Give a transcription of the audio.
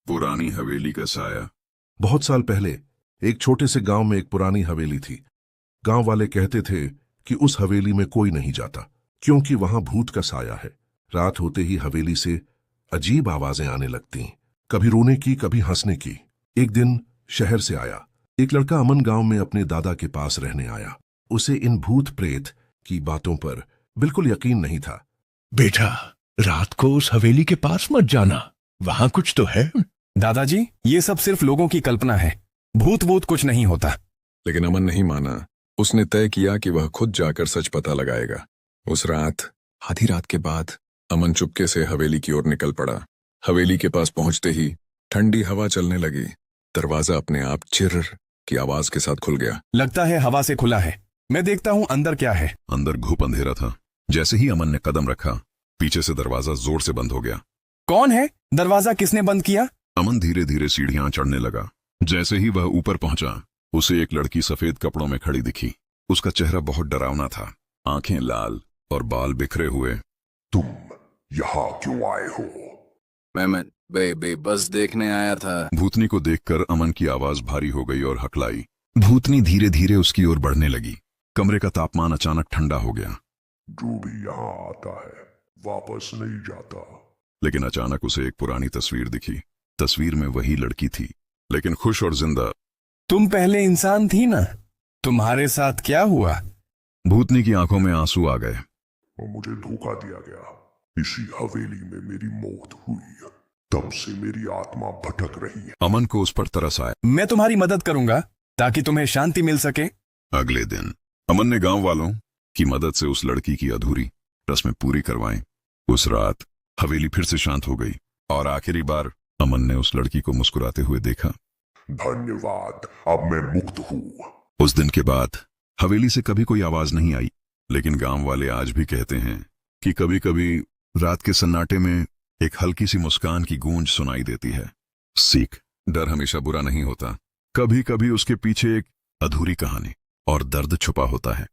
पुरानी हवेली का साया। बहुत साल पहले एक छोटे से गांव में एक पुरानी हवेली थी। गांव वाले कहते थे कि उस हवेली में कोई नहीं जाता क्योंकि वहां भूत का साया है। रात होते ही हवेली से अजीब आवाजें आने लगती, कभी रोने की कभी हंसने की। एक दिन शहर से आया एक लड़का अमन गांव में अपने दादा के पास रहने आया। उसे इन भूत प्रेत की बातों पर बिल्कुल यकीन नहीं था। बेटा, रात को उस हवेली के पास मत जाना, वहां कुछ तो है। दादाजी, ये सब सिर्फ लोगों की कल्पना है, भूत वूत कुछ नहीं होता। लेकिन अमन नहीं माना। उसने तय किया कि वह खुद जाकर सच पता लगाएगा। उस रात आधी रात के बाद अमन चुपके से हवेली की ओर निकल पड़ा। हवेली के पास पहुंचते ही ठंडी हवा चलने लगी। दरवाजा अपने आप चिर्र की आवाज के साथ खुल गया। लगता है हवा से खुला है, मैं देखता हूँ अंदर क्या है। अंदर घुप अंधेरा था। जैसे ही अमन ने कदम रखा, पीछे से दरवाजा जोर से बंद हो गया। कौन है? दरवाजा किसने बंद किया? अमन धीरे धीरे सीढ़ियां चढ़ने लगा। जैसे ही वह ऊपर पहुंचा, उसे एक लड़की सफेद कपड़ों में खड़ी दिखी। उसका चेहरा बहुत डरावना था, आंखें लाल और बाल बिखरे हुए। तुम यहाँ क्यों आए हो? मैं बस देखने आया था। भूतनी को देखकर अमन की आवाज भारी हो गई और हकलाई। भूतनी धीरे धीरे उसकी ओर बढ़ने लगी। कमरे का तापमान अचानक ठंडा हो गया। जो भी यहाँ आता है वापस नहीं जाता। लेकिन अचानक उसे एक पुरानी तस्वीर दिखी। तस्वीर में वही लड़की थी, लेकिन खुश और जिंदा। तुम पहले इंसान थी ना, तुम्हारे साथ क्या हुआ? भूतनी की आंखों में आंसू आ गए। और मुझे धोखा दिया गया। इसी हवेली में मेरी मौत हुई, तब से मेरी आत्मा भटक रही है। अमन को उस पर तरस आया। मैं तुम्हारी मदद करूंगा ताकि तुम्हें शांति मिल सके। अगले दिन अमन ने गांव वालों की मदद से उस लड़की की अधूरी रस्में पूरी करवाईं। उस रात हवेली फिर से शांत हो गई और आखिरी बार अमन ने उस लड़की को मुस्कुराते हुए देखा। धन्यवाद, अब मैं मुक्त हूँ। उस दिन के बाद हवेली से कभी कोई आवाज नहीं आई, लेकिन गांव वाले आज भी कहते हैं कि कभी कभी रात के सन्नाटे में एक हल्की सी मुस्कान की गूंज सुनाई देती है। सीख, डर हमेशा बुरा नहीं होता। कभी कभी उसके पीछे एक अधूरी कहानी और दर्द छुपा होता है।